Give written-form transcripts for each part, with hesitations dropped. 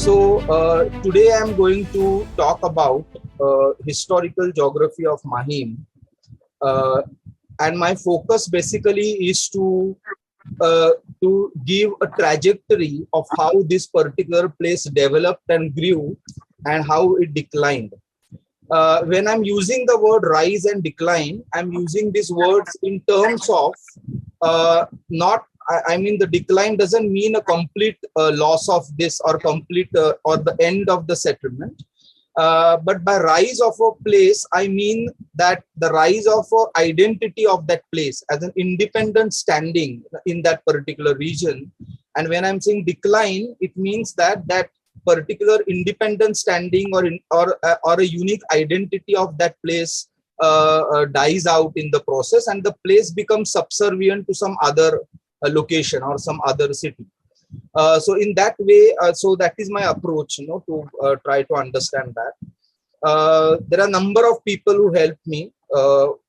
Today I'm going to talk about historical geography of Mahim, uh, and my focus basically is uh, to give a trajectory of how this particular place developed and grew, and how it declined. When I'm using the word rise and decline, I'm using these words in terms of not. I mean, the decline doesn't mean a complete loss of this or complete or the end of the settlement. But by rise of a place, I mean that the rise of a identity of that place as an independent standing in that particular region. And when I'm saying decline, it means that that particular independent standing or a unique identity of that place dies out in the process, and the place becomes subservient to some other location or some other city. So in that way, so that is my approach, to try to understand that. There are a number of people who helped me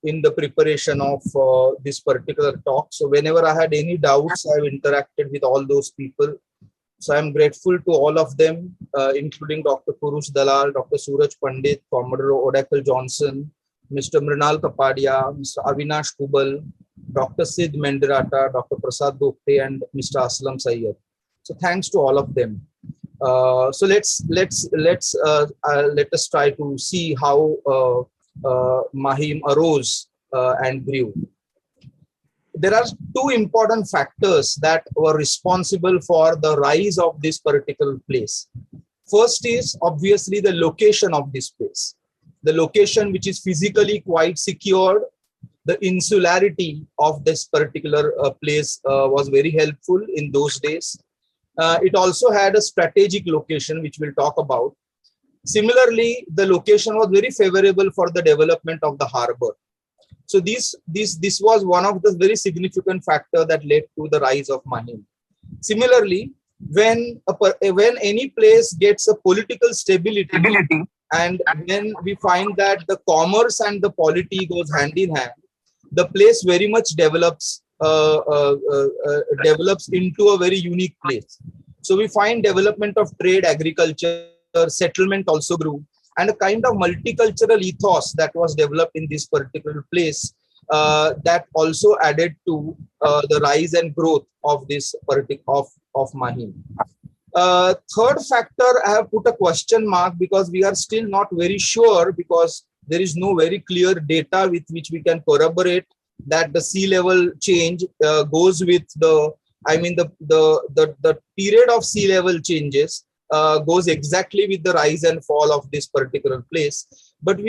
in the preparation of this particular talk. So whenever I had any doubts, I've interacted with all those people. So I'm grateful to all of them, including Dr. Purush Dalal, Dr. Suraj Pandit, Commodore Odakel Johnson, Mr. Mrinal Kapadia, Mr. Avinash Kubal, Dr. Sid Mendirata, Dr. Prasad Gupte, and Mr. Aslam Sayyed. So thanks to all of them. So let us try to see how Mahim arose and grew. There are two important factors that were responsible for the rise of this particular place. First is obviously the location of this place. The location, which is physically quite secured. The insularity of this particular place was very helpful in those days. It also had a strategic location, which we'll talk about. Similarly, the location was very favorable for the development of the harbor. So this was one of the very significant factors that led to the rise of Mahim. Similarly, when any place gets a political stability, and when we find that the commerce and the polity goes hand in hand, the place very much develops into a very unique place. So we find development of trade, agriculture, settlement also grew, and a kind of multicultural ethos that was developed in this particular place that also added to the rise and growth of this of Mahim. Third factor, I have put a question mark because we are still not very sure, because there is no very clear data with which we can corroborate that the sea level change goes with the period of sea level changes goes exactly with the rise and fall of this particular place. But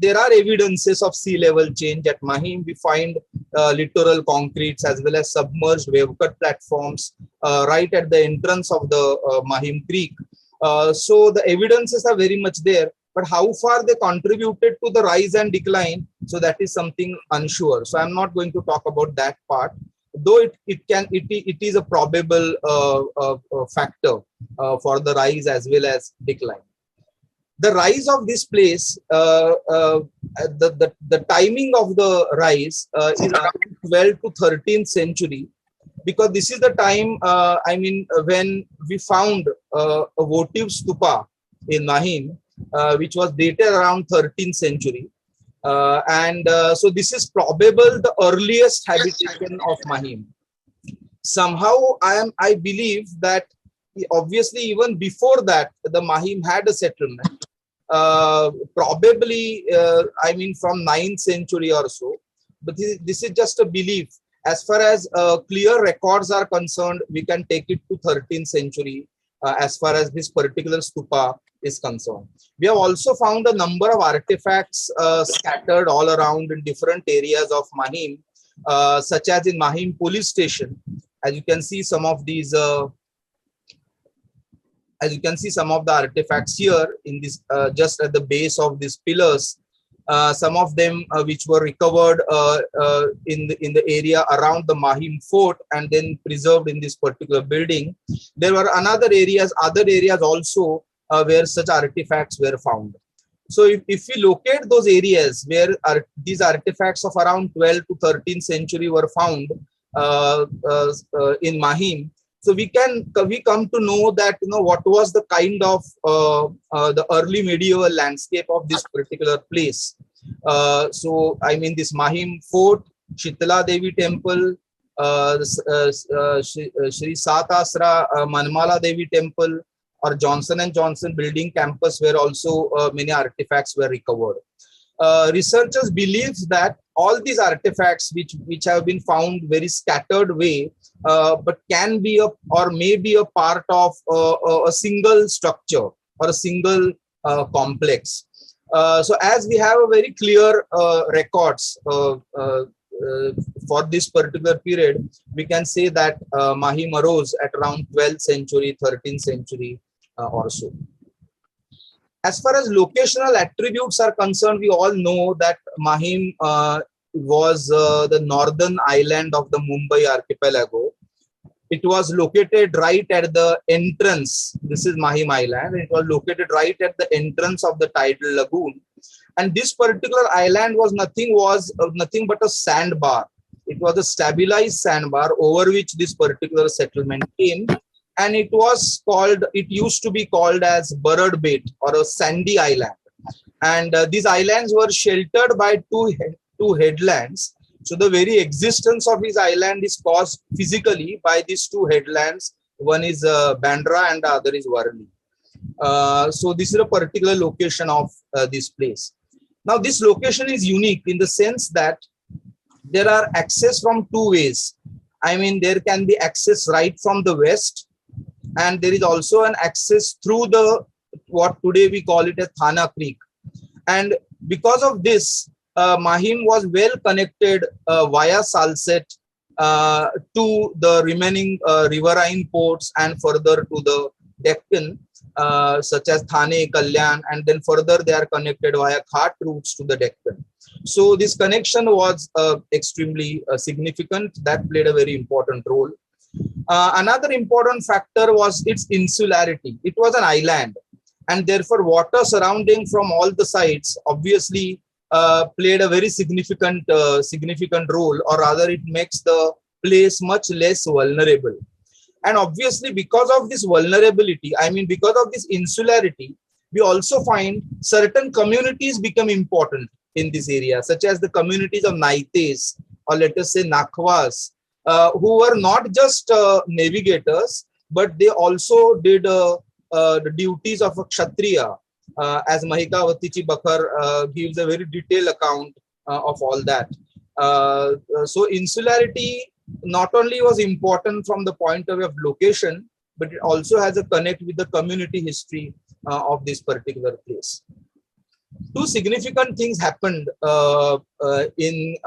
there are evidences of sea level change at Mahim. We find littoral concretes as well as submerged wave cut platforms right at the entrance of the Mahim Creek. So the evidences are very much there. But how far they contributed to the rise and decline, so that is something unsure. So I'm not going to talk about that part, though it is a probable factor for the rise as well as decline. The rise of this place, the timing of the rise is around 12th to 13th century, because this is the time, when we found a votive stupa in Mahim, which was dated around 13th century. So this is probable the earliest habitation of Mahim. Somehow I believe that obviously even before that the Mahim had a settlement, probably from 9th century or so. But this is just a belief. As far as clear records are concerned, we can take it to 13th century as far as this particular stupa is concerned. We have also found a number of artifacts scattered all around in different areas of Mahim, such as in Mahim police station. As you can see, some of these, some of the artifacts here in this, just at the base of these pillars. Some of them which were recovered in the area around the Mahim fort and then preserved in this particular building. There were other areas also where such artifacts were found. So if we locate those areas where these artifacts of around 12th to 13th century were found in Mahim, So we come to know that what was the kind of the early medieval landscape of this particular place. So I mean this Mahim Fort, Shitala Devi Temple, Shri Satasra Manmala Devi Temple, or Johnson and Johnson Building Campus, where also many artifacts were recovered. Researchers believe that all these artifacts which have been found very scattered way, but can be or may be a part of a single structure or a single complex. So as we have a very clear records for this particular period, we can say that Mahim arose at around 12th century, 13th century or so. As far as locational attributes are concerned, we all know that Mahim was the northern island of the Mumbai archipelago. It was located right at the entrance. This is Mahim Island. It was located right at the entrance of the tidal lagoon. And this particular island was nothing but a sandbar. It was a stabilized sandbar over which this particular settlement came. And it used to be called as Burrard Bait, or a sandy island. And these islands were sheltered by two headlands. So the very existence of his island is caused physically by these two headlands. One is Bandra and the other is Worli. So this is a particular location of this place. Now this location is unique in the sense that there are access from two ways. I mean, there can be access right from the west, and there is also an access through what today we call it as Thana Creek. And because of this, Mahim was well connected via Salsette to the remaining riverine ports and further to the Deccan, such as Thane, Kalyan, and then further they are connected via Ghat routes to the Deccan. So this connection was extremely significant. That played a very important role. Another important factor was its insularity. It was an island, and therefore water surrounding from all the sides obviously played a very significant role, or rather it makes the place much less vulnerable. And obviously because of this vulnerability, I mean because of this insularity, we also find certain communities become important in this area, such as the communities of Naites, or let us say Nakhwas, who were not just navigators, but they also did the duties of a Kshatriya, as Mahikavatichi Bakhar gives a very detailed account of all that. So insularity not only was important from the point of view of location, but it also has a connect with the community history of this particular place. Two significant things happened in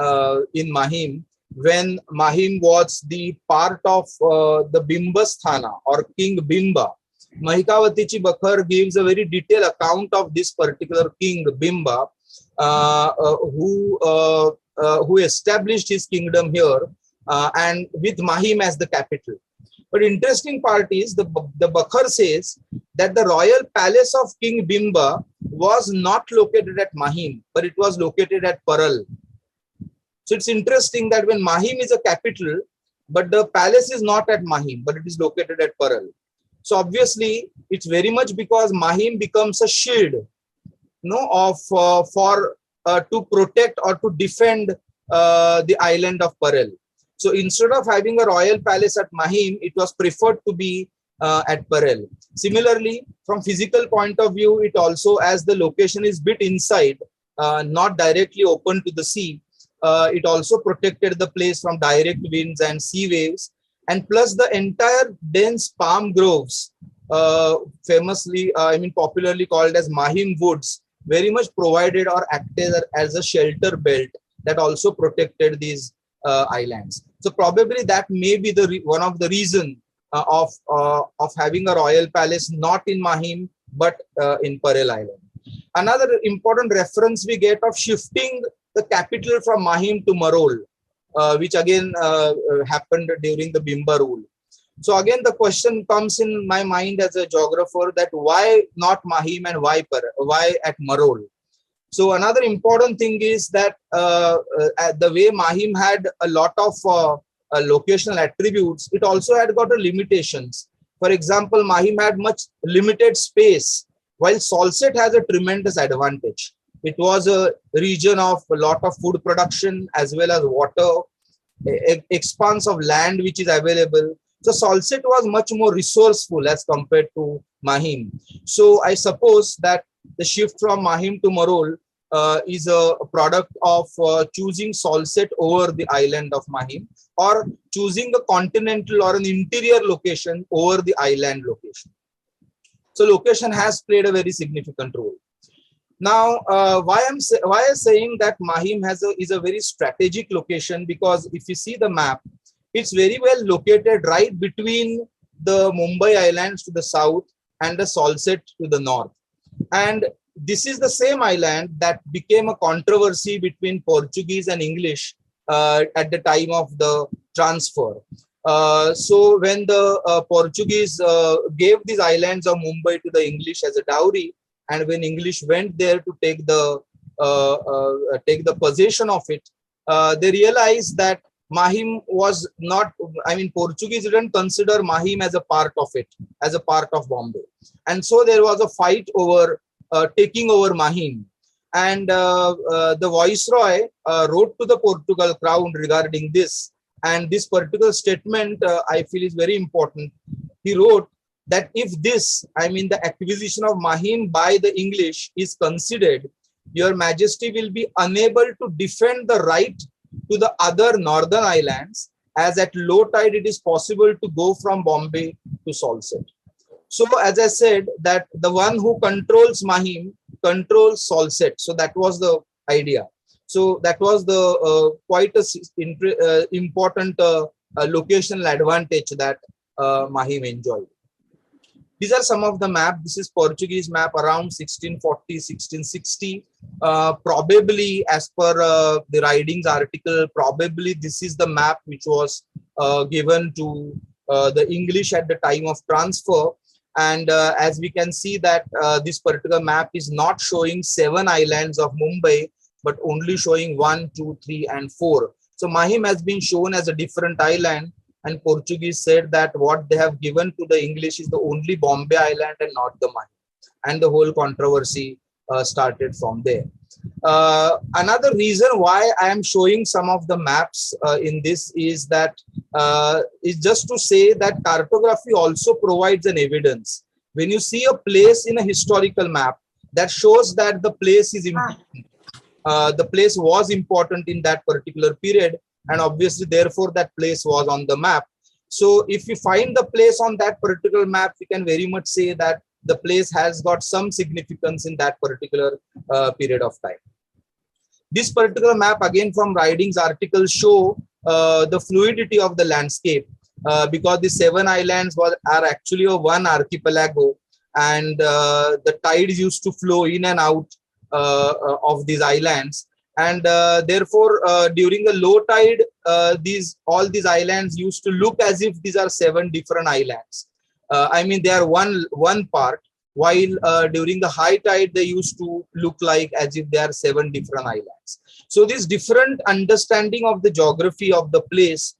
Mahim when Mahim was the part of the Bimbasthana or King Bimba. Mahikavatichi Bakhar gives a very detailed account of this particular King Bimba, who established his kingdom here and with Mahim as the capital. But interesting part is the Bakhar says that the royal palace of King Bimba was not located at Mahim, but it was located at Paral. So it's interesting that when Mahim is a capital, but the palace is not at Mahim, but it is located at Paral. So obviously, it's very much because Mahim becomes a shield, to protect or to defend the island of Paral. So instead of having a royal palace at Mahim, it was preferred to be at Paral. Similarly, from physical point of view, it also, as the location is bit inside, not directly open to the sea, it also protected the place from direct winds and sea waves. And plus the entire dense palm groves, popularly called as Mahim woods, very much provided or acted as a shelter belt that also protected these islands. So probably that may be one of the reason of having a royal palace not in Mahim but in Paral Island. Another important reference we get of shifting the capital from Mahim to Marol, which again happened during the Bimba rule. So again, the question comes in my mind as a geographer that why not Mahim and why at Marol? So another important thing is that the way Mahim had a lot of locational attributes, it also had got a limitations. For example, Mahim had much limited space, while Salsette has a tremendous advantage. It was a region of a lot of food production as well as water, expanse of land which is available. So Salsette was much more resourceful as compared to Mahim. So I suppose that the shift from Mahim to Marol is a product of choosing Salsette over the island of Mahim, or choosing a continental or an interior location over the island location. So location has played a very significant role. Now, why I'm saying that Mahim is a very strategic location, because if you see the map, it's very well located right between the Mumbai Islands to the south and the Salsette to the north. And this is the same island that became a controversy between Portuguese and English at the time of the transfer. So when the Portuguese gave these islands of Mumbai to the English as a dowry, and when English went there to take the possession of it, they realized that Mahim was not, I mean, Portuguese didn't consider Mahim as a part of it, as a part of Bombay. And so there was a fight over taking over Mahim. And the Viceroy wrote to the Portugal crown regarding this. And this particular statement, I feel, is very important. He wrote that if this, I mean, the acquisition of Mahim by the English is considered, Your Majesty will be unable to defend the right to the other northern islands, as at low tide it is possible to go from Bombay to Salsette. So as I said, that the one who controls Mahim controls Salsette. So that was the idea. So that was the quite a important locational advantage that Mahim enjoyed. These are some of the map. This is Portuguese map around 1640, 1660. Probably, as per the Ridings article, probably this is the map which was given to the English at the time of transfer. And as we can see that this particular map is not showing 7 islands of Mumbai, but only showing 1, 2, 3, and 4. So Mahim has been shown as a different island, and Portuguese said that what they have given to the English is the only Bombay island and not the Mahim. And the whole controversy started from there. Another reason why I am showing some of the maps in this is that is just to say that cartography also provides an evidence. When you see a place in a historical map, that shows that the place is important. The place was important in that particular period, and obviously therefore that place was on the map. So if you find the place on that particular map, we can very much say that the place has got some significance in that particular period of time. This particular map, again from Ridings article, show the fluidity of the landscape, because the 7 islands are actually one archipelago, and the tides used to flow in and out of these islands. And therefore, during the low tide, all these islands used to look as if these are 7 different islands. I mean, they are one part, while during the high tide, they used to look like as if they are 7 different islands. So this different understanding of the geography of the place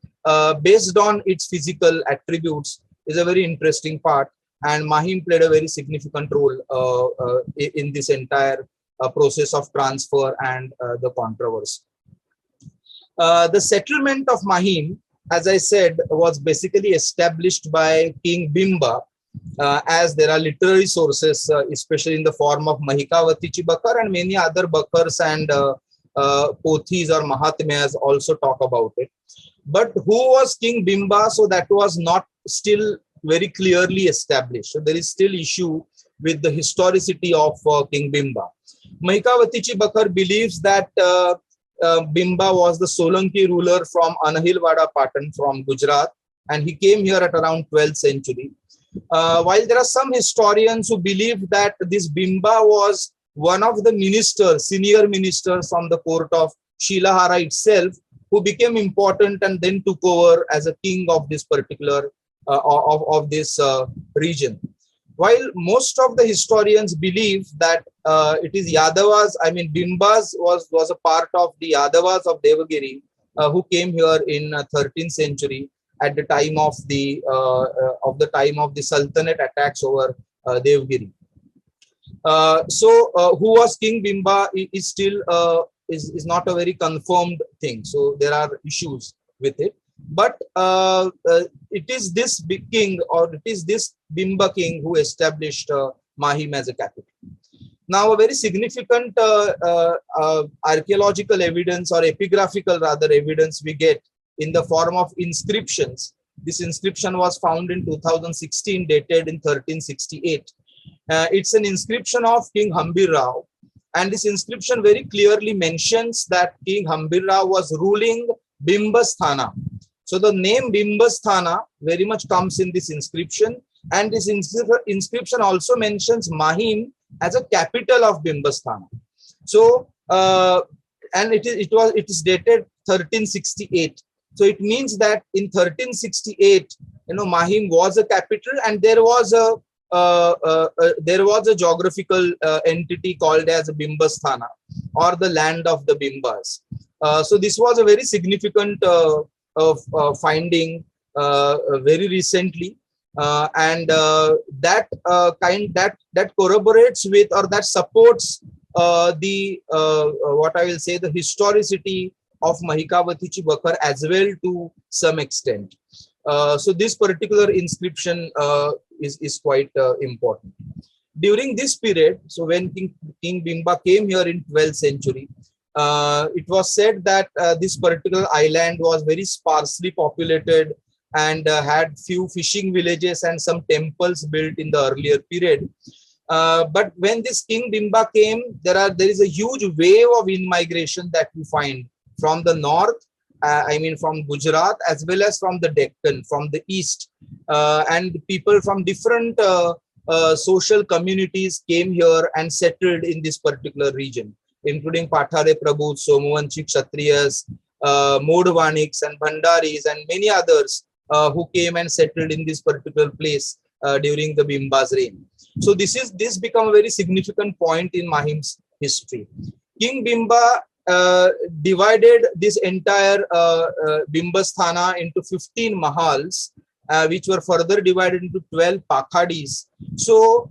based on its physical attributes is a very interesting part. And Mahim played a very significant role in this entire process of transfer and the controversy. The settlement of Mahim, as I said, was basically established by King Bimba, as there are literary sources, especially in the form of Mahikavati Bakar and many other Bakars and Pothis or Mahatmyas also talk about it. But who was King Bimba? So that was not still very clearly established. So there is still issue with the historicity of King Bimba. Mahikavati Bakar believes that Bimba was the Solanki ruler from Anahilwada Patan from Gujarat, and he came here at around 12th century. While there are some historians who believe that this Bimba was one of the ministers, senior ministers from the court of Shilahara itself, who became important and then took over as a king of this particular of this region. While most of the historians believe that it is Yadavas, I mean Bimbas was a part of the Yadavas of Devagiri, who came here in 13th century at the time of the Sultanate attacks over Devgiri. Who was King Bimba is still is not a very confirmed thing. So there are issues with it. But it is this big king, or it is this Bimba king, who established Mahim as a capital. Now, a very significant archaeological evidence, or epigraphical rather evidence, we get in the form of inscriptions. This inscription was found in 2016, dated in 1368. It's an inscription of King Hambir Rao, and this inscription very clearly mentions that King Hambir Rao was ruling Bimbasthana. So the name Bimbasthana very much comes in this inscription, and this inscription also mentions Mahim as a capital of Bimbasthana. So and it is dated 1368. So it means that in 1368, Mahim was a capital, and there was a geographical entity called as Bimbasthana, or the land of the Bimbas. So this was a very significant finding very recently, and that corroborates with, or that supports the what I will say, the historicity of Mahikavatichi Bakhar as well to some extent. So this particular inscription is quite important. During this period, so when King Bimba came here in 12th century, it was said that this particular island was very sparsely populated and had few fishing villages and some temples built in the earlier period. But when this King Bimba came, there is a huge wave of in-migration that you find from the north, from Gujarat, as well as from the Deccan, from the east, and people from different social communities came here and settled in this particular region, including Pathare Prabhus, Somavanshi Kshatriyas, Modvaniks and Bhandaris, and many others who came and settled in this particular place during the Bimba's reign. So this become a very significant point in Mahim's history. King Bimba divided this entire Bimbasthana into 15 mahals, which were further divided into 12 pakhadis. So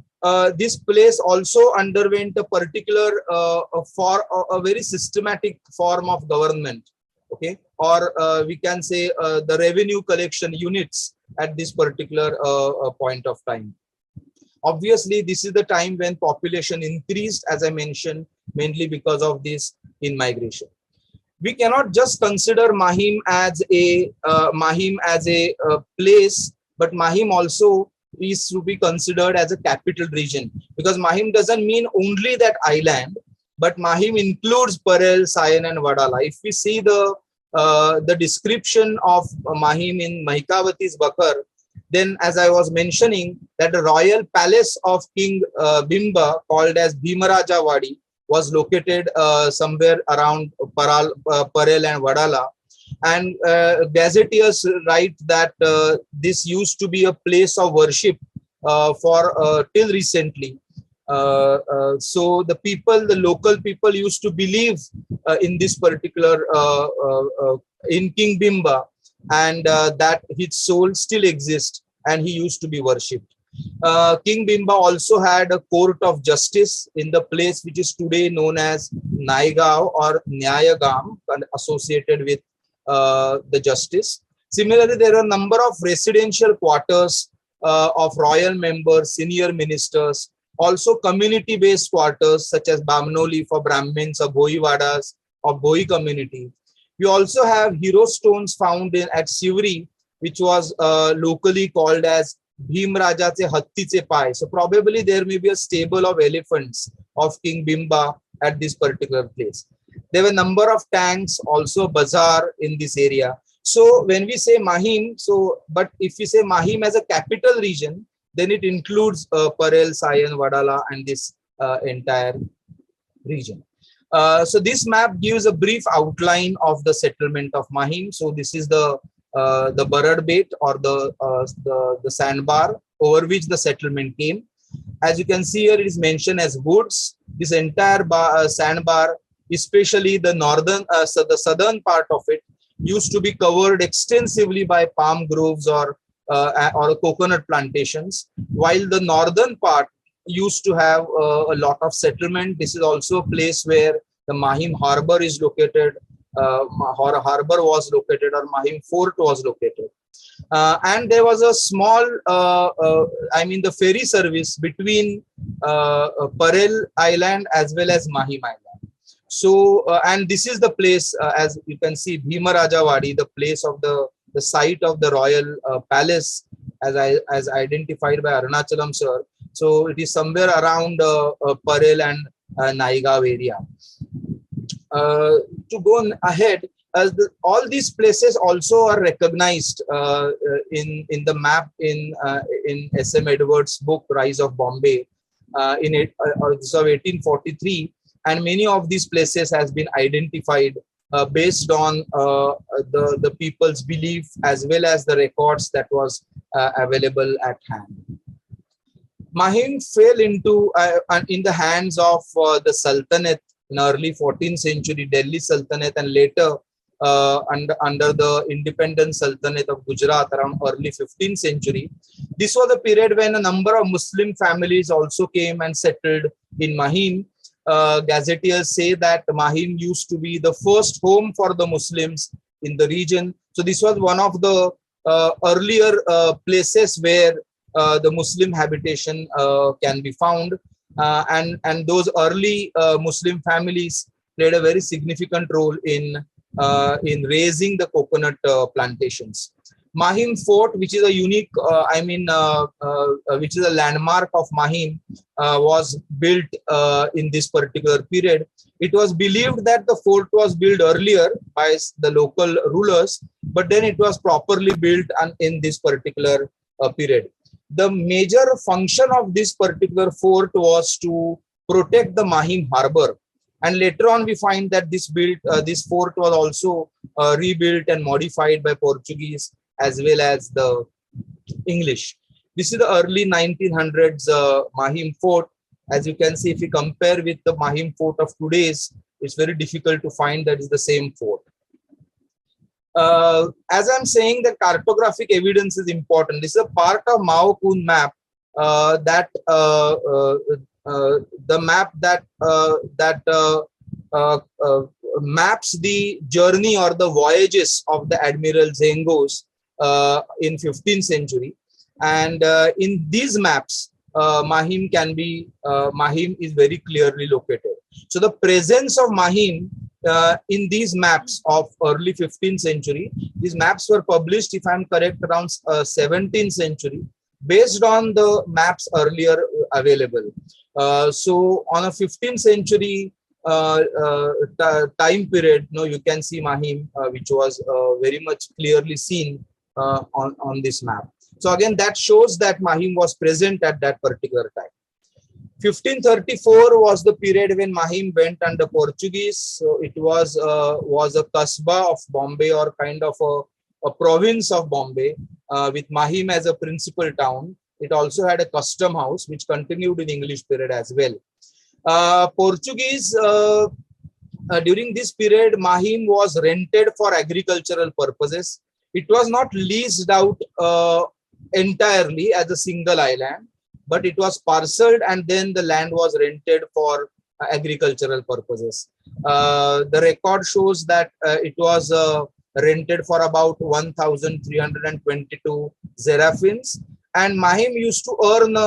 this place also underwent a particular a very systematic form of government, okay, or we can say the revenue collection units at this particular point of time. Obviously, this is the time when population increased, as I mentioned, mainly because of this in-migration. We cannot just consider Mahim as a place, but Mahim also is to be considered as a capital region, because Mahim doesn't mean only that island, but Mahim includes Parel, Sayan and Wadala. If we see the description of Mahim in Mahikavati's Bakhar, then as I was mentioning, that the royal palace of King Bimba, called as Bhimaraja Wadi, was located somewhere around Parel and Wadala. And gazetteers write that this used to be a place of worship for till recently. So the local people used to believe in this particular, in King Bimba, and that his soul still exists and he used to be worshipped. King Bimba also had a court of justice in the place which is today known as Naigaon or Nyayagam, associated with the justice. Similarly, there are a number of residential quarters of royal members, senior ministers, also community-based quarters such as Bamnoli for Brahmins or Bhoiwadas of Bhoi community. We also have hero stones found at Sivri, which was locally called as Bhimrajache Hattiche Pai. So probably there may be a stable of elephants of King Bimba at this particular place. There were a number of tanks, also bazaar in this area. So when we say Mahim, but if we say Mahim as a capital region, then it includes Parel, Sayan, Wadala and this entire region. So this map gives a brief outline of the settlement of Mahim. So this is the Barad Bait, or the sandbar over which the settlement came. As you can see here, it is mentioned as woods. This entire sandbar, especially the northern, the southern part of it, used to be covered extensively by palm groves or coconut plantations, while the northern part used to have a lot of settlement. This is also a place where the Mahim harbor is located, harbor was located, or Mahim fort was located. And there was a small, the ferry service between Parel Island as well as Mahim Island. So, and this is the place, as you can see, Bhima Rajawadi, the place of the site of the royal palace, as identified by Arunachalam sir. So it is somewhere around Parel and Naigaon area. To go ahead, all these places also are recognized in the map in S.M. Edwards' book Rise of Bombay this of 1843, and many of these places has been identified based on the people's belief as well as the records that was available at hand. Mahim fell into in the hands of the Sultanate in early 14th century, Delhi Sultanate, and later under the independent Sultanate of Gujarat around early 15th century. This was the period when a number of Muslim families also came and settled in Mahim. Gazetteers say that Mahim used to be the first home for the Muslims in the region. So this was one of the earlier places where the Muslim habitation can be found. And those early Muslim families played a very significant role in raising the coconut plantations. Mahim Fort, which is a unique, which is a landmark of Mahim, was built in this particular period. It was believed that the fort was built earlier by the local rulers, but then it was properly built in this particular period. The major function of this particular fort was to protect the Mahim harbor. And later on, we find that this fort was also rebuilt and modified by Portuguese as well as the English. This is the early 1900s Mahim fort. As you can see, if you compare with the Mahim fort of today's, it's very difficult to find that is the same fort. As I'm saying, that cartographic evidence is important. This is a part of Mao Kun map the map that maps the journey or the voyages of the Admiral Zengos in 15th century. And in these maps, Mahim is very clearly located. So the presence of Mahim in these maps of early 15th century, these maps were published, if I'm correct, around 17th century, based on the maps earlier available. So on a 15th century time period, you can see Mahim, which was very much clearly seen on this map. So again, that shows that Mahim was present at that particular time. 1534 was the period when Mahim went under Portuguese. So it was a Kasbah of Bombay, or kind of a province of Bombay, with Mahim as a principal town. It also had a custom house, which continued in English period as well. Portuguese, during this period, Mahim was rented for agricultural purposes. It was not leased out entirely as a single island, but it was parceled and then the land was rented for agricultural purposes. The record shows that it was rented for about 1,322 zeraphins, and Mahim used to earn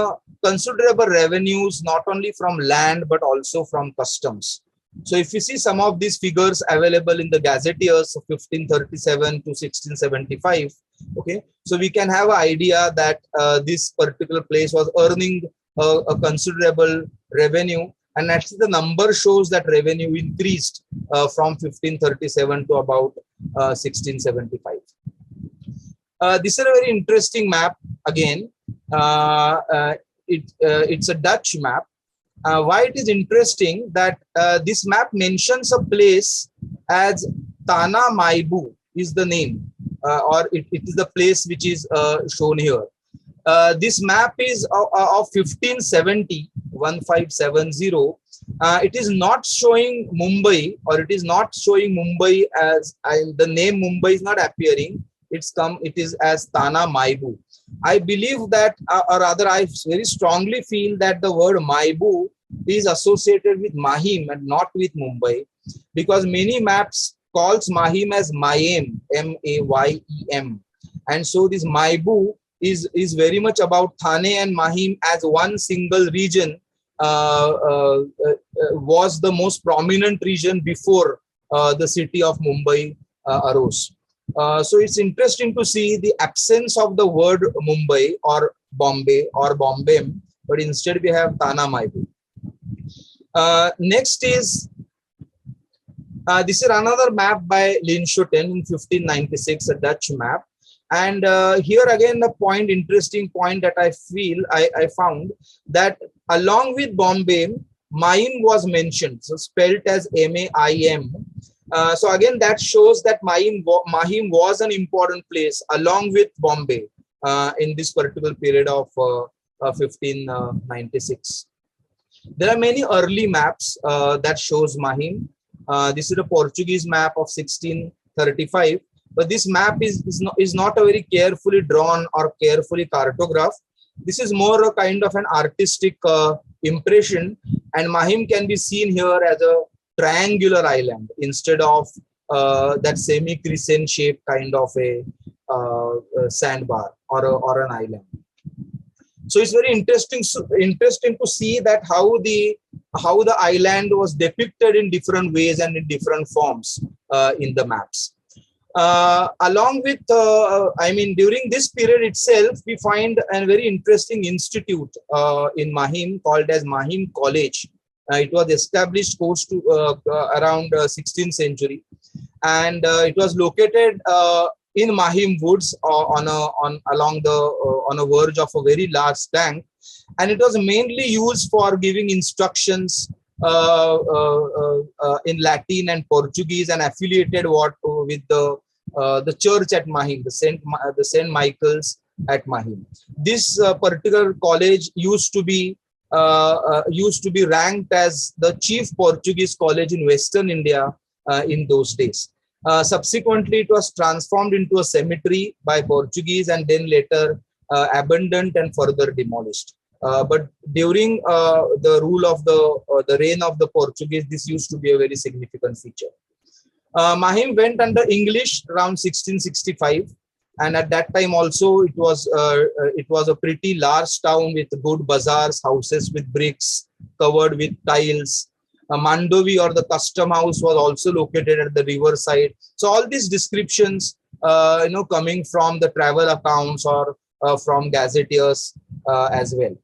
considerable revenues not only from land but also from customs. So if you see some of these figures available in the gazetteers of 1537 to 1675, okay, so we can have an idea that this particular place was earning a considerable revenue, and actually the number shows that revenue increased from 1537 to about 1675. This is a very interesting map. Again, it's a Dutch map. Why it is interesting that this map mentions a place as Tana Maibu is the name, or it is the place which is shown here. This map is of 1570, It is not showing Mumbai, or it is not showing Mumbai as the name Mumbai is not appearing. It is as Tana Maibu. I believe that, or rather, I very strongly feel that the word Maibu is associated with Mahim and not with Mumbai, because many maps calls Mahim as Mayem, Mayem, and so this Maibu is very much about Thane and Mahim as one single region. Was the most prominent region before the city of Mumbai arose. So it's interesting to see the absence of the word Mumbai or Bombay or Bombay, but instead we have Tana Maibu. Next is, this is another map by Linschoten in 1596, a Dutch map. And here again, the interesting point that I found that along with Bombay, Mahim was mentioned, so spelled as M-A-I-M. So again, that shows that Mahim was an important place along with Bombay in this particular period of 1596. There are many early maps that shows Mahim. This is a Portuguese map of 1635. But this map is not a very carefully drawn or carefully cartographed. This is more a kind of an artistic impression, and Mahim can be seen here as a triangular island instead of that semi-crescent shape kind of a sandbar or an island. So it's very interesting to see that how the island was depicted in different ways and in different forms in the maps. Along with, during this period itself, we find a very interesting institute in Mahim called as Mahim College. It was established close to around 16th century, and it was located in Mahim Woods on a verge of a very large tank, and it was mainly used for giving instructions in Latin and Portuguese, and affiliated with the church at Mahim, the Saint Michael's at Mahim. This particular college used to be ranked as the chief Portuguese college in Western India in those days. Subsequently, it was transformed into a cemetery by Portuguese, and then later abandoned and further demolished. But during the rule of the reign of the Portuguese, this used to be a very significant feature. Mahim went under English around 1665, and at that time also it was a pretty large town with good bazaars, houses with bricks covered with tiles. Mandovi, or the custom house, was also located at the riverside. So all these descriptions, coming from the travel accounts or from gazetteers as well.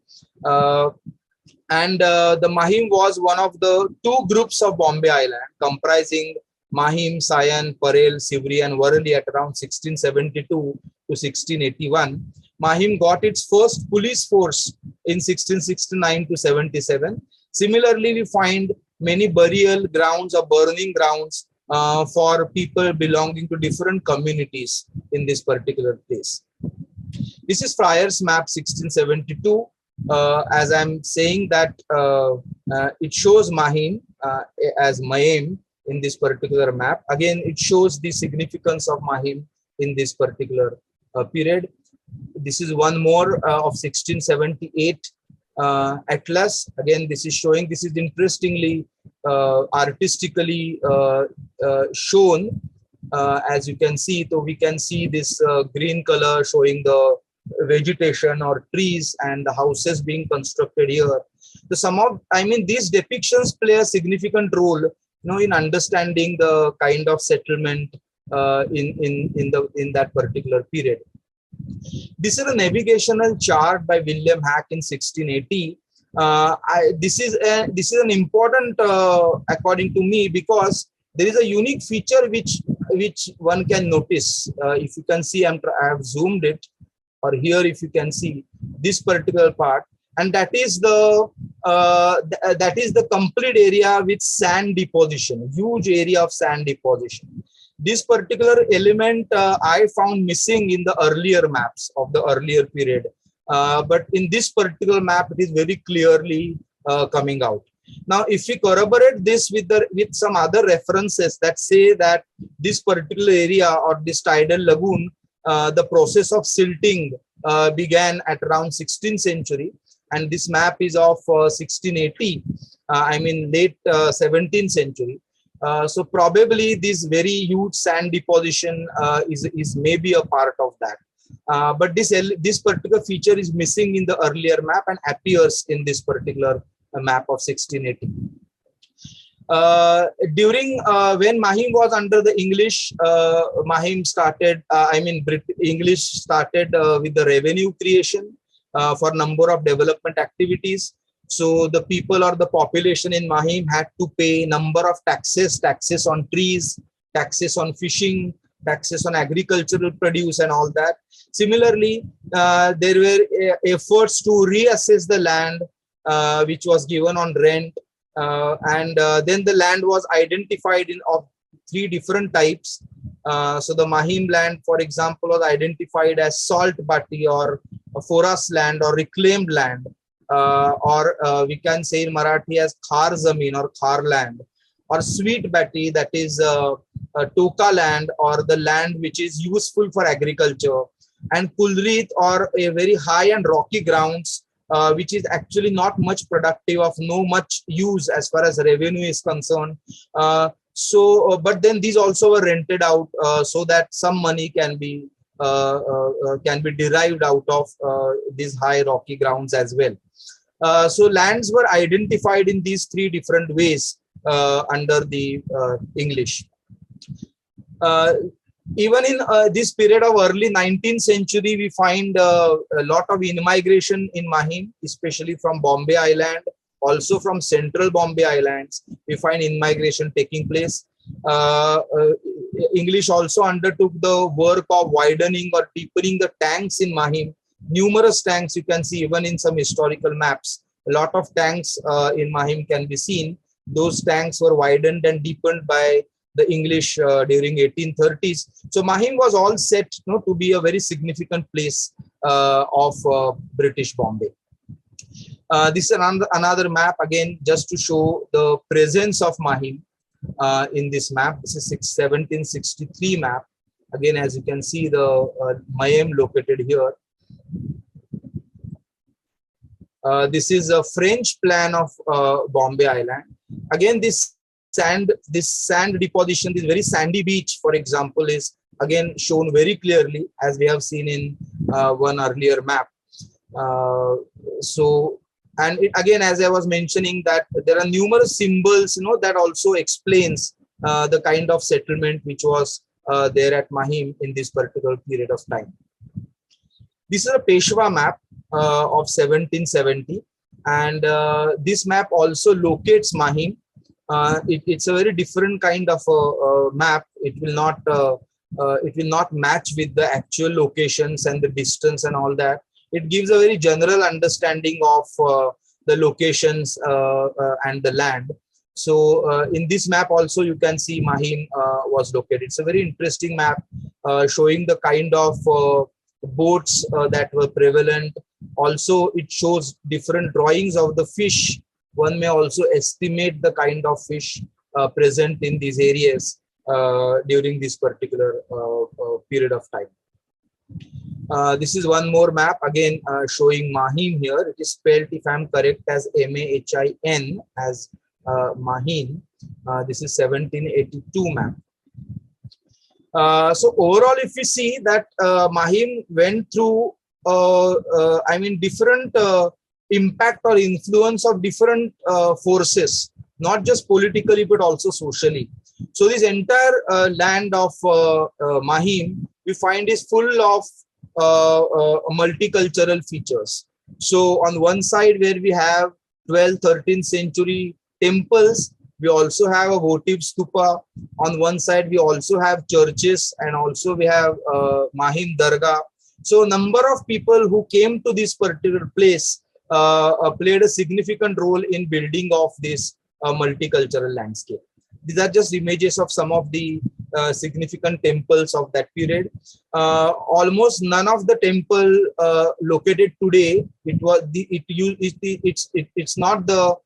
The Mahim was one of the two groups of Bombay Island, comprising Mahim, Sayan, Parel, Sivri, and Worli at around 1672 to 1681. Mahim got its first police force in 1669 to 77. Similarly, we find many burial grounds or burning grounds for people belonging to different communities in this particular place. This is Friar's map 1672. As I'm saying that it shows Mahim as Mayem in this particular map. Again, it shows the significance of Mahim in this particular period. This is one more of 1678 atlas. Again, this is showing, this is interestingly artistically shown. As you can see, so we can see this green color showing the vegetation or trees and the houses being constructed here. So these depictions play a significant role, in understanding the kind of settlement in that particular period. This is a navigational chart by William Hack in 1680. This is an important, according to me, because there is a unique feature which one can notice. If you can see, I have zoomed it, or here if you can see this particular part, and that is the complete area with sand deposition, huge area of sand deposition. This particular element I found missing in the earlier maps of the earlier period, but in this particular map it is very clearly coming out. Now, if we corroborate this with some other references that say that this particular area or this tidal lagoon, the process of silting began at around 16th century, and this map is of 1680. I mean late 17th century. So probably this very huge sand deposition is maybe a part of that. But this particular feature is missing in the earlier map and appears in this particular map of 1680. During when Mahim was under the English, Mahim started, English started with the revenue creation for number of development activities. So the people or the population in Mahim had to pay number of taxes on trees, taxes on fishing, taxes on agricultural produce and all that. Similarly, there were efforts to reassess the land which was given on rent, and then the land was identified of 3 different types. So the Mahim land, for example, was identified as salt bati or forest land or reclaimed land, or we can say in Marathi as khar zameen or khar land, or sweet bati, that is toka land or the land which is useful for agriculture, and kulrit or a very high and rocky grounds which is actually not much productive, of no much use as far as revenue is concerned. But then these also were rented out so that some money can be derived out of these high rocky grounds as well. So lands were identified in these 3 different ways under the English. Even in this period of early 19th century, we find a lot of immigration in Mahim, especially from Bombay Island, also from central Bombay Islands. We find immigration taking place. English also undertook the work of widening or deepening the tanks in Mahim. Numerous tanks you can see even in some historical maps. A lot of tanks in Mahim can be seen. Those tanks were widened and deepened by the English during 1830s. So Mahim was all set to be a very significant place of British Bombay. This is another map, again, just to show the presence of Mahim in this map. This is 1763 map. Again, as you can see, the Mahim located here. This is a French plan of Bombay Island. Again, this sand deposition, this very sandy beach, for example, is again shown very clearly, as we have seen in one earlier map. And again, as I was mentioning, that there are numerous symbols, that also explains the kind of settlement which was there at Mahim in this particular period of time. This is a Peshwa map of 1770, and this map also locates Mahim. It's a very different kind of map. It will not match with the actual locations and the distance and all that. It gives a very general understanding of the locations and the land. So in this map also you can see Mahim was located. It's a very interesting map showing the kind of boats that were prevalent. Also, it shows different drawings of the fish. One may also estimate the kind of fish present in these areas during this particular period of time. This is one more map, again showing Mahim here. It is spelled, if I am correct, as M-A-H-I-N, as Mahim. This is 1782 map. So overall, if we see that Mahim went through, different impact or influence of different forces, not just politically but also socially. So this entire land of Mahim, we find, is full of multicultural features. So on one side, where we have 12th, 13th century temples, we also have a votive stupa. On one side, we also have churches, and also we have Mahim Dargah. So number of people who came to this particular place played a significant role in building of this multicultural landscape. These are just images of some of the significant temples of that period. Almost none of the temple located today, it's not the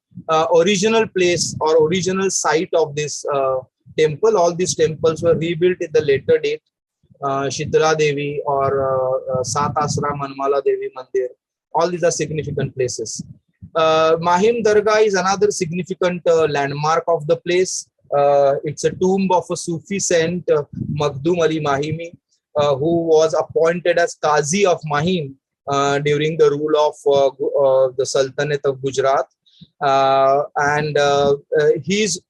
original place or original site of this temple. All these temples were rebuilt in the later date. Shitala Devi or Sat Asra Manmala Devi Mandir. All these are significant places. Mahim Dargah is another significant landmark of the place. It's a tomb of a Sufi saint, Maghdum Ali Mahimi, who was appointed as Qazi of Mahim during the rule of the Sultanate of Gujarat. He's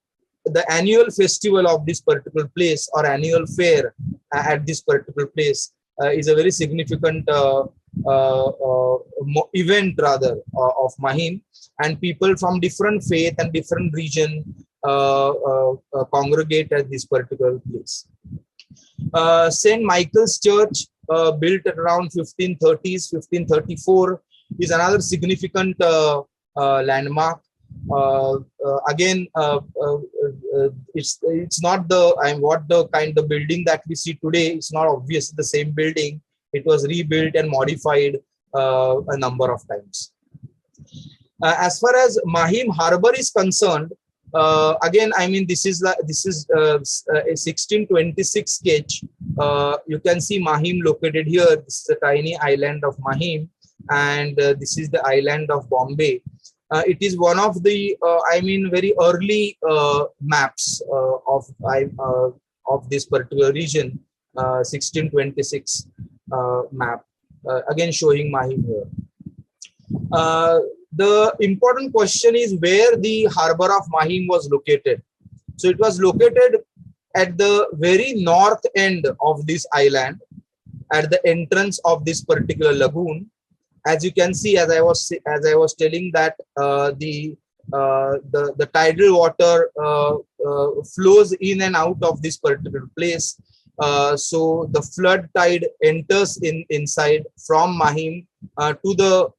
the annual festival of this particular place, or annual fair at this particular place, is a very significant event rather of Mahim, and people from different faith and different region congregate at this particular place. St. Michael's Church, built at around 1530s, 1534, is another significant landmark. It's not the kind of building that we see today. It's not obviously the same building. It was rebuilt and modified a number of times. As far as Mahim Harbor is concerned, this is a 1626 sketch. You can see Mahim located here. This is a tiny island of Mahim, and this is the island of Bombay. It is one of the very early maps of this particular region, 1626 map, again showing Mahim here. The important question is where the harbor of Mahim was located. So it was located at the very north end of this island, at the entrance of this particular lagoon. As you can see, as I was telling, that the tidal water flows in and out of this particular place. So the flood tide enters inside from Mahim to the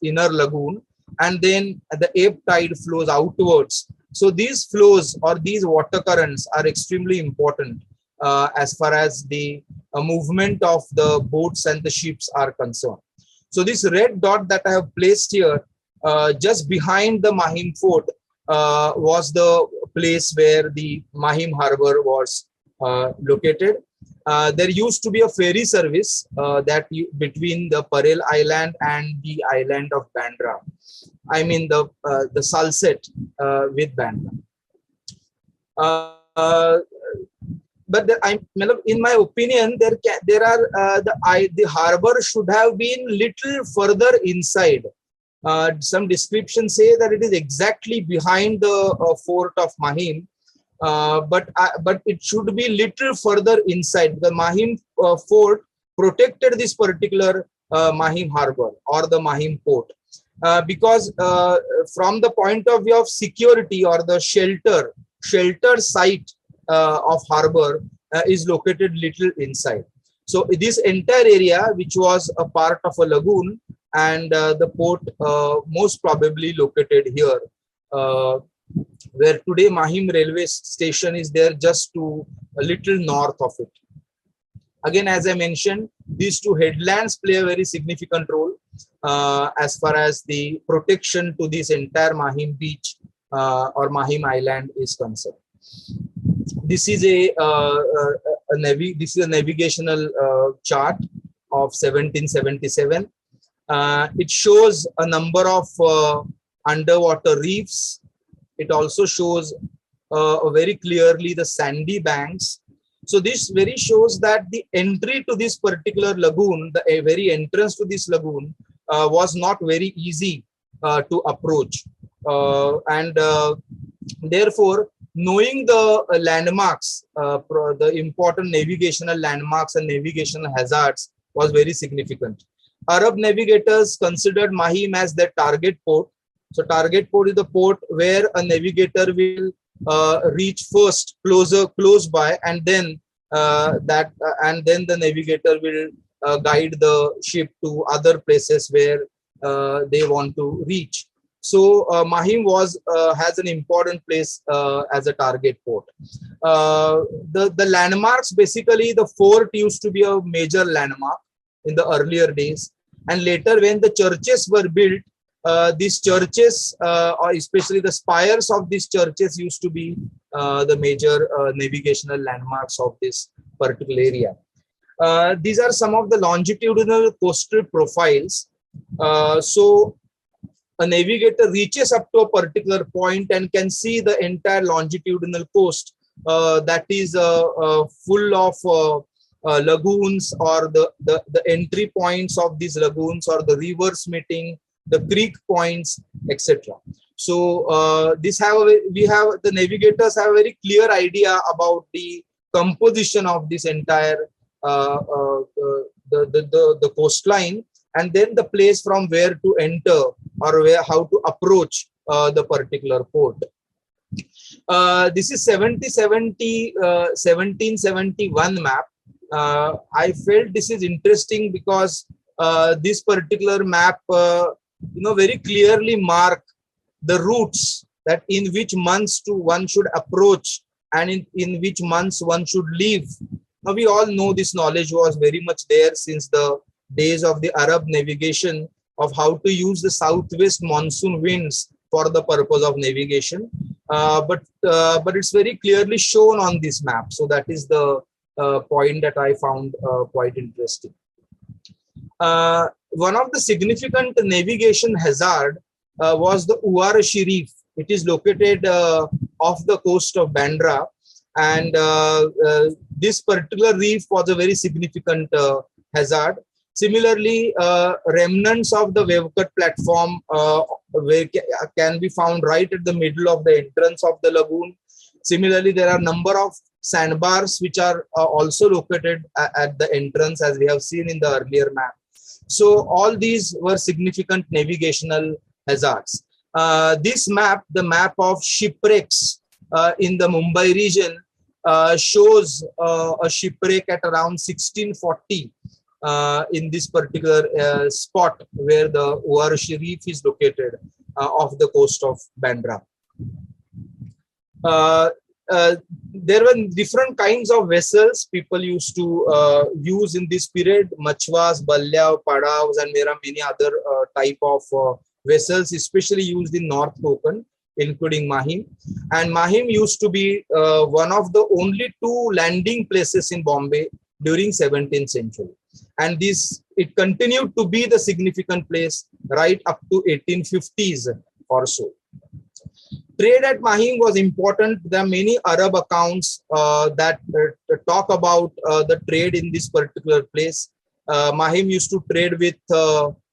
inner lagoon, and then the ebb tide flows outwards. So these flows or these water currents are extremely important as far as the movement of the boats and the ships are concerned. So this red dot that I have placed here, just behind the Mahim fort, was the place where the Mahim harbor was located. There used to be a ferry service between the Parel Island and the island of Bandra. I mean the Salsette with Bandra. In my opinion, the harbor should have been little further inside. Some descriptions say that it is exactly behind the fort of Mahim, but it should be little further inside. The Mahim fort protected this particular Mahim harbor or the Mahim port, because from the point of view of security or the shelter site of harbor is located little inside. So this entire area, which was a part of a lagoon, and the port most probably located here, where today Mahim railway station is there, just to a little north of it. Again, as I mentioned, these two headlands play a very significant role as far as the protection to this entire Mahim beach or Mahim island is concerned. This is a navigational chart of 1777. It shows a number of underwater reefs. It also shows very clearly the sandy banks. So this very shows that the entry to this particular lagoon, the very entrance to this lagoon, was not very easy to approach, and therefore, knowing the landmarks, the important navigational landmarks and navigational hazards was very significant. Arab navigators considered Mahim as their target port. So target port is the port where a navigator will reach first, close by, and then the navigator will guide the ship to other places where they want to reach. So Mahim has an important place as a target port. The landmarks, basically the fort used to be a major landmark in the earlier days, and later when the churches were built, these churches, or especially the spires of these churches, used to be the major navigational landmarks of this particular area. These are some of the longitudinal coastal profiles. So a navigator reaches up to a particular point and can see the entire longitudinal coast that is full of lagoons, or the entry points of these lagoons, or the rivers meeting, the creek points, etc. So the navigators have a very clear idea about the composition of this entire the coastline, and then the place from where to enter, or how to approach the particular port. This is 1771 map. I felt this is interesting because this particular map, very clearly mark the routes, that in which months one should approach, and in which months one should leave. Now we all know this knowledge was very much there since the days of the Arab navigation, of how to use the southwest monsoon winds for the purpose of navigation. But it's very clearly shown on this map. So that is the point that I found quite interesting. One of the significant navigation hazard was the Uwarashi Reef. It is located off the coast of Bandra, and this particular reef was a very significant hazard. Similarly, remnants of the wave cut platform can be found right at the middle of the entrance of the lagoon. Similarly, there are a number of sandbars which are also located at the entrance, as we have seen in the earlier map. So all these were significant navigational hazards. This map, the map of shipwrecks in the Mumbai region, shows a shipwreck at around 1640 in this particular spot where the Uwarashi Reef is located off the coast of Bandra. There were different kinds of vessels people used to use in this period: machwas, balyav, padavs, and there are many other type of vessels, especially used in North Konkan, including Mahim. And Mahim used to be one of the only two landing places in Bombay during 17th century. And it continued to be the significant place right up to 1850s or so. Trade at Mahim was important. There are many Arab accounts that talk about the trade in this particular place. Mahim used to trade with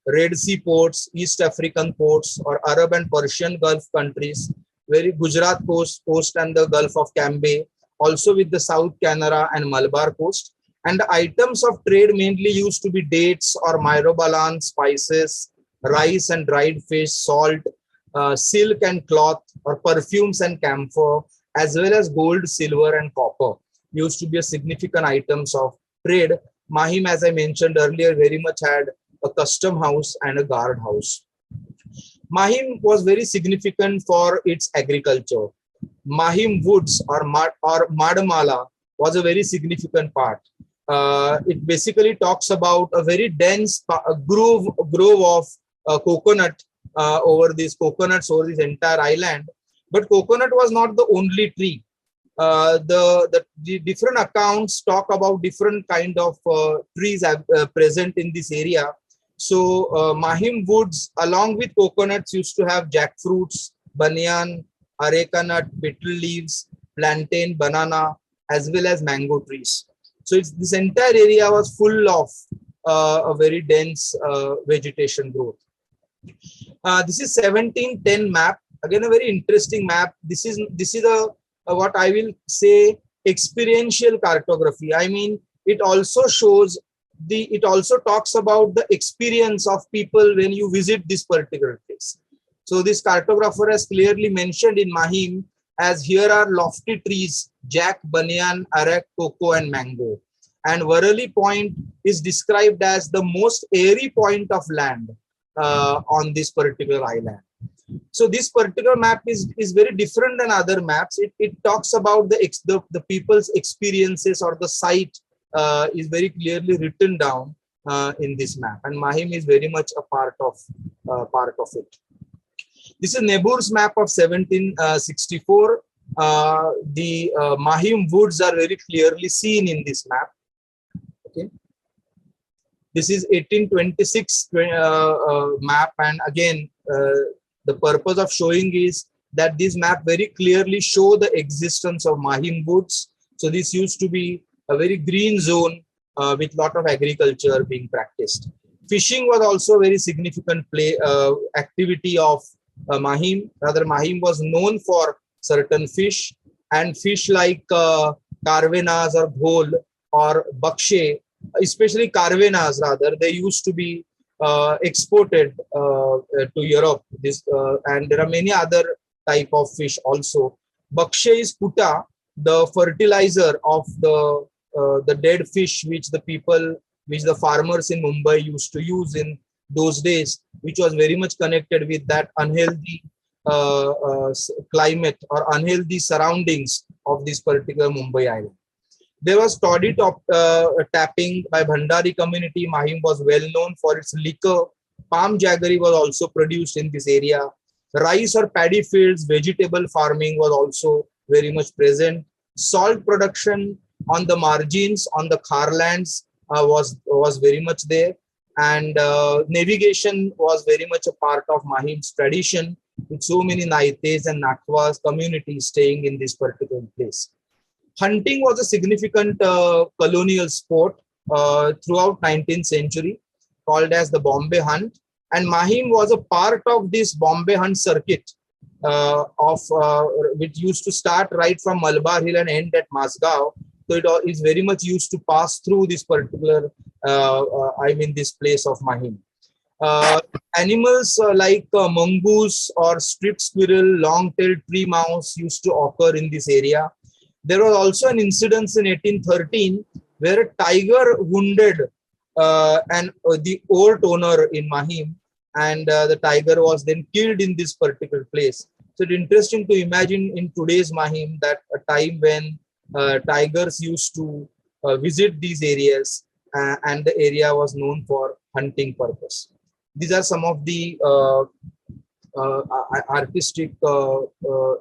Red Sea ports, East African ports, or Arab and Persian Gulf countries, Gujarat coast and the Gulf of Cambay, also with the South Canara and Malabar coast. And the items of trade mainly used to be dates or myrobalan, spices, rice and dried fish, salt, silk and cloth, or perfumes and camphor, as well as gold, silver, and copper used to be a significant items of trade. Mahim, as I mentioned earlier, very much had a custom house and a guard house. Mahim was very significant for its agriculture. Mahim woods or Madmala was a very significant part. It basically talks about a very dense grove of coconut over these coconuts over this entire island. But coconut was not the only tree. The different accounts talk about different kind of trees present in this area. So Mahim woods along with coconuts used to have jackfruits, banyan, areca nut, betel leaves, plantain, banana, as well as mango trees. So this entire area was full of a very dense vegetation growth. This is 1710 map. Again, a very interesting map. This is a what I will say experiential cartography. I mean, it also talks about the experience of people when you visit this particular place. So this cartographer has clearly mentioned in Mahim as here are lofty trees, jack, banyan, arak, cocoa, and mango. And Worli Point is described as the most airy point of land on this particular island. So this particular map is very different than other maps. It talks about the people's experiences, or the site is very clearly written down. in this map, and Mahim is very much a part of it. This is Nebur's map of 1764. The Mahim woods are very clearly seen in this map. Okay, this is 1826 map, and again the purpose of showing is that this map very clearly show the existence of Mahim woods. So this used to be a very green zone with lot of agriculture being practiced. Fishing was also a very significant activity of Mahim. Rather, Mahim was known for certain fish, and fish like carvenas or bhol or bakshe, especially carvenas rather, they used to be exported to Europe. And there are many other type of fish also. Bakshe is puta, the fertilizer of the dead fish which the farmers in Mumbai used to use in those days, which was very much connected with that unhealthy climate or unhealthy surroundings of this particular Mumbai island. There was toddy tapping by Bhandari community. Mahim was well known for its liquor. Palm jaggery was also produced in this area. Rice or paddy fields, vegetable farming was also very much present. Salt production on the margins, on the kharlands was very much there. And navigation was very much a part of Mahim's tradition, with so many Naites and Nakhwas communities staying in this particular place. Hunting was a significant colonial sport throughout 19th century, called as the Bombay Hunt. And Mahim was a part of this Bombay Hunt circuit, which used to start right from Malabar Hill and end at Masgaon. So it is very much used to pass through this particular, this place of Mahim. Animals like mongoose or striped squirrel, long-tailed tree mouse used to occur in this area. There was also an incident in 1813 where a tiger wounded the old owner in Mahim, and the tiger was then killed in this particular place. So it's interesting to imagine in today's Mahim that a time when tigers used to visit these areas, and the area was known for hunting purpose. These are some of the artistic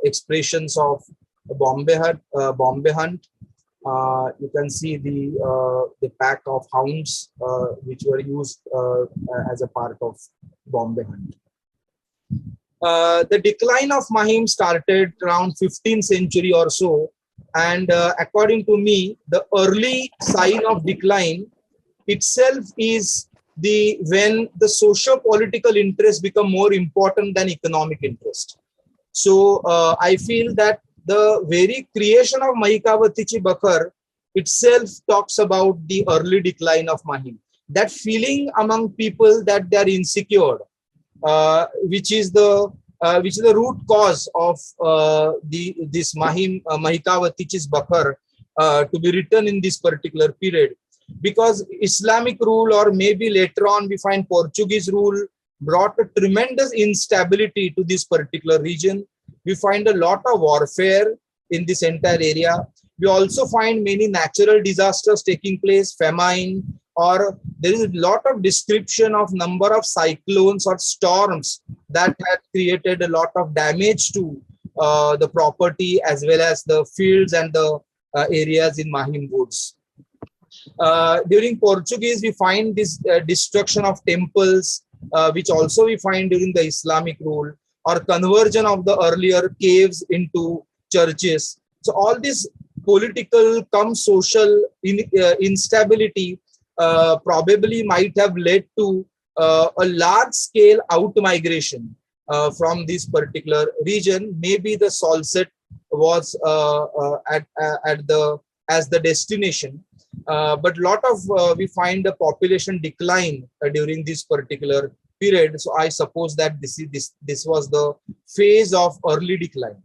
expressions of Bombay Hunt. You can see the pack of hounds which were used as a part of Bombay Hunt. The decline of Mahim started around 15th century or so, and according to me, the early sign of decline itself is when the socio-political interests become more important than economic interest. So I feel that the very creation of Mahikawatichi Bakar itself talks about the early decline of Mahim. That feeling among people that they are insecure, which is the root cause of this Mahikawatichi Bakar to be written in this particular period. Because Islamic rule, or maybe later on we find Portuguese rule, brought a tremendous instability to this particular region. We find a lot of warfare in this entire area. We also find many natural disasters taking place, famine, or there is a lot of description of number of cyclones or storms that had created a lot of damage to the property as well as the fields and the areas in Mahim woods. During Portuguese, we find this destruction of temples, which also we find during the Islamic rule, or conversion of the earlier caves into churches. So all this political come social instability probably might have led to a large scale out migration from this particular region. Maybe the Salsette was as the destination, but lot of we find a population decline during this particular period. So I suppose that this was the phase of early decline.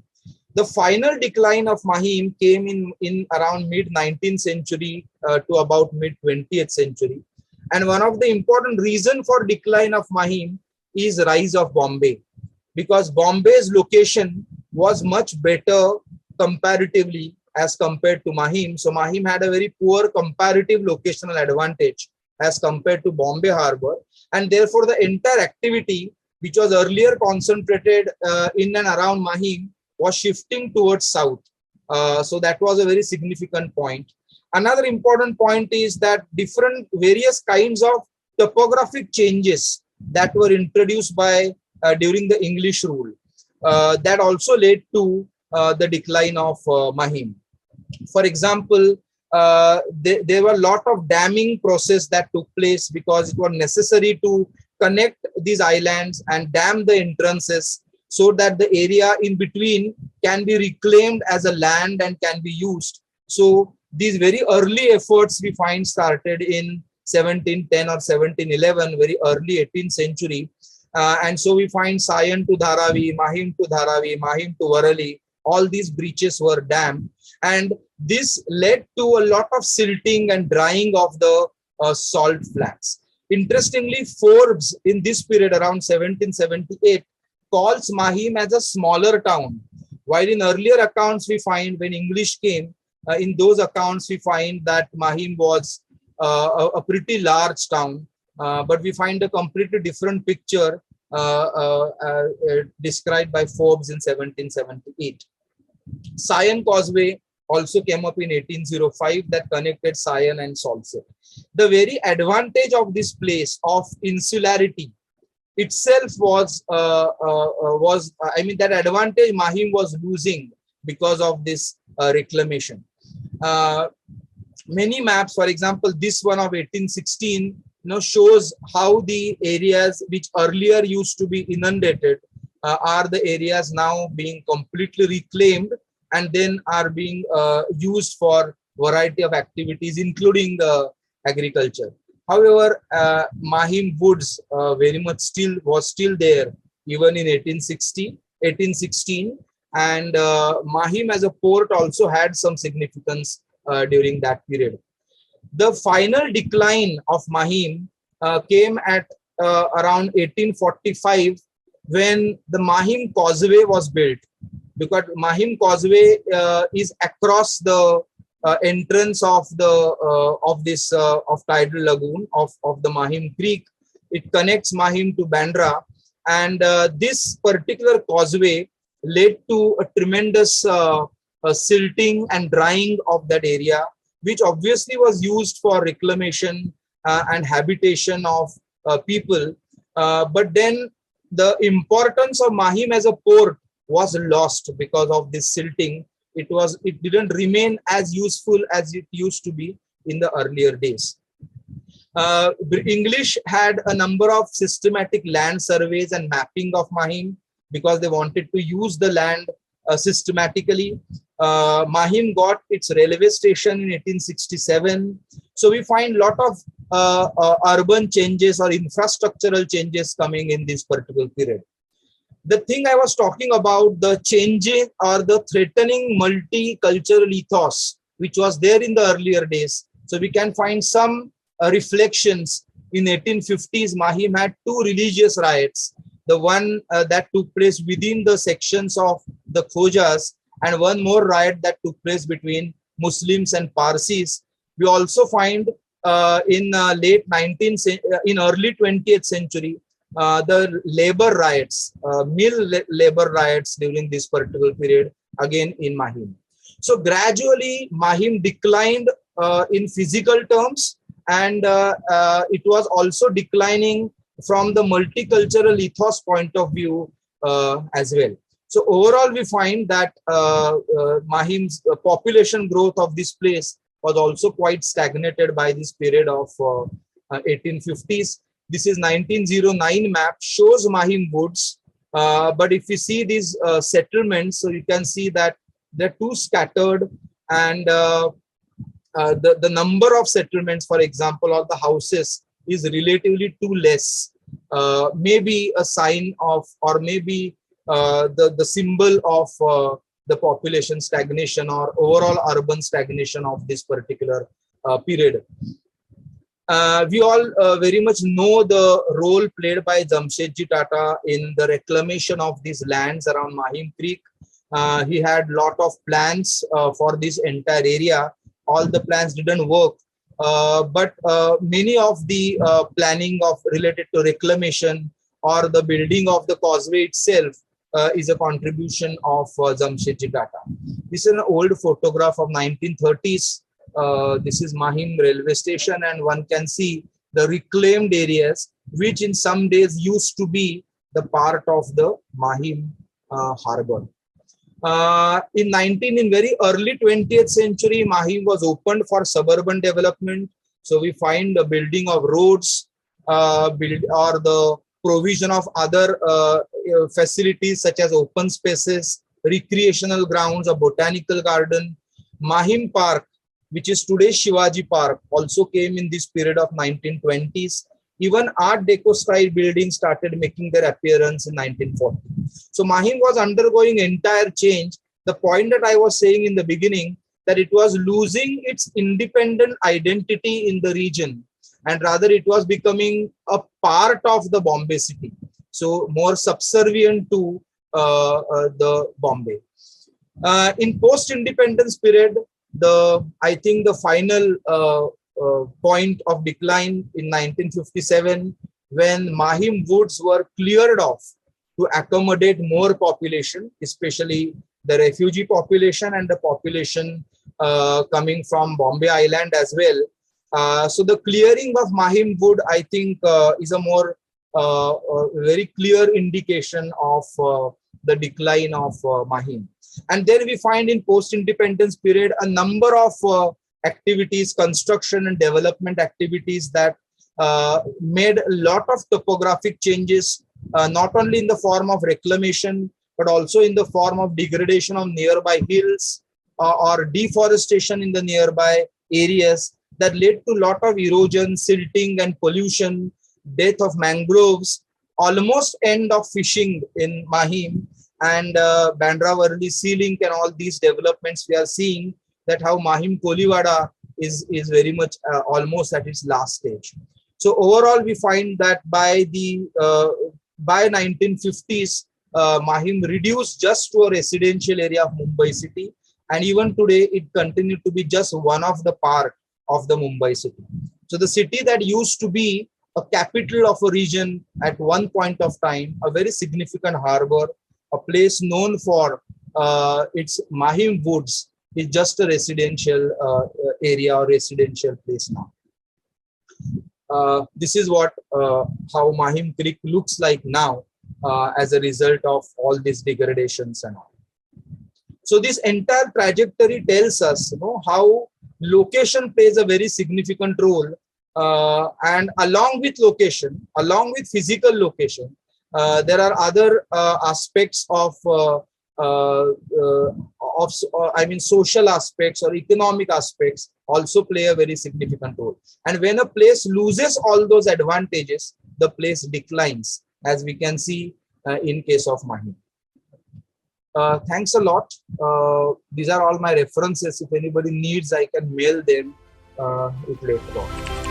The final decline of Mahim came in around mid 19th century to about mid 20th century. And one of the important reason for decline of Mahim is rise of Bombay, because Bombay's location was much better comparatively as compared to Mahim. So Mahim had a very poor comparative locational advantage as compared to Bombay Harbor, and therefore the entire activity which was earlier concentrated in and around Mahim was shifting towards south. So that was a very significant point. Another important point is that different various kinds of topographic changes that were introduced by during the English rule that also led to the decline of Mahim. For example, there were a lot of damming process that took place because it was necessary to connect these islands and dam the entrances so that the area in between can be reclaimed as a land and can be used. So these very early efforts we find started in 1710 or 1711, very early 18th century. And so we find Sion to Dharavi, Mahim to Dharavi, Mahim to Varali, all these breaches were dammed. And this led to a lot of silting and drying of the salt flats. Interestingly, Forbes in this period around 1778 calls Mahim as a smaller town, while in earlier accounts we find when English came, in those accounts we find that Mahim was a pretty large town, but we find a completely different picture described by Forbes in 1778. Sion Causeway also came up in 1805 that connected Sion and Salsette. The very advantage of this place of insularity itself was that advantage Mahim was losing because of this reclamation. Many maps, for example, this one of 1816, shows how the areas which earlier used to be inundated are the areas now being completely reclaimed and then are being used for variety of activities, including agriculture. However, Mahim Woods very much was still there even in 1816, and Mahim as a port also had some significance during that period. The final decline of Mahim came at around 1845 when the Mahim Causeway was built, because Mahim Causeway is across the entrance of tidal lagoon of the Mahim Creek. It connects Mahim to Bandra, and this particular causeway led to a tremendous silting and drying of that area, which obviously was used for reclamation and habitation of people. But then the importance of Mahim as a port was lost because of this silting. It didn't remain as useful as it used to be in the earlier days. English had a number of systematic land surveys and mapping of Mahim because they wanted to use the land systematically. Mahim got its railway station in 1867. So we find a lot of urban changes or infrastructural changes coming in this particular period. The thing I was talking about, the changing or the threatening multicultural ethos, which was there in the earlier days. So we can find some reflections. In 1850s, Mahim had two religious riots. The one that took place within the sections of the Khojas, and one more riot that took place between Muslims and Parsis. We also find in early 20th century, the labor riots, mill labor riots during this particular period, again in Mahim. So gradually Mahim declined in physical terms, and it was also declining from the multicultural ethos point of view as well. So overall, we find that Mahim's population growth of this place was also quite stagnated by this period of 1850s. This is 1909 map, shows Mahim Woods. But if you see these settlements, so you can see that they're too scattered, and the number of settlements, for example, or the houses is relatively too less. Maybe a sign of, or maybe the symbol of the population stagnation or overall urban stagnation of this particular period. We all very much know the role played by Jamshedji Tata in the reclamation of these lands around Mahim Creek. He had lot of plans for this entire area. All the plans didn't work. but many of the planning of related to reclamation or the building of the causeway itself is a contribution of Jamshedji Tata. This is an old photograph of 1930s. This is Mahim railway station, and one can see the reclaimed areas, which in some days used to be the part of the Mahim harbor. In very early 20th century, Mahim was opened for suburban development. So we find the building of roads, or the provision of other facilities such as open spaces, recreational grounds, a botanical garden. Mahim Park, which is today's Shivaji Park, also came in this period of 1920s. Even Art Deco style buildings started making their appearance in 1940. So Mahim was undergoing entire change. The point that I was saying in the beginning, that it was losing its independent identity in the region, and rather it was becoming a part of the Bombay city. So more subservient to the Bombay. In post-independence period, I think the final point of decline in 1957, when Mahim woods were cleared off to accommodate more population, especially the refugee population and the population coming from Bombay Island as well. So the clearing of Mahim wood, I think, is a more very clear indication of the decline of Mahim. And then we find in post-independence period a number of activities, construction and development activities that made a lot of topographic changes, not only in the form of reclamation, but also in the form of degradation of nearby hills or deforestation in the nearby areas that led to a lot of erosion, silting and pollution, death of mangroves, almost end of fishing in Mahim, and Bandra Worli Sea Link and all these developments. We are seeing that how Mahim Koliwada is very much almost at its last stage. So overall, we find that by 1950s, Mahim reduced just to a residential area of Mumbai city, and even today it continued to be just one of the part of the Mumbai city. So the city that used to be a capital of a region at one point of time, a very significant harbor, a place known for its Mahim woods, is just a residential area or residential place now. This is what how Mahim Creek looks like now as a result of all these degradations and all. So this entire trajectory tells us, how location plays a very significant role, and along with location, along with physical location, there are other aspects of social aspects or economic aspects also play a very significant role. And when a place loses all those advantages, the place declines, as we can see in case of Mahim. Thanks a lot. These are all my references. If anybody needs, I can mail them later on.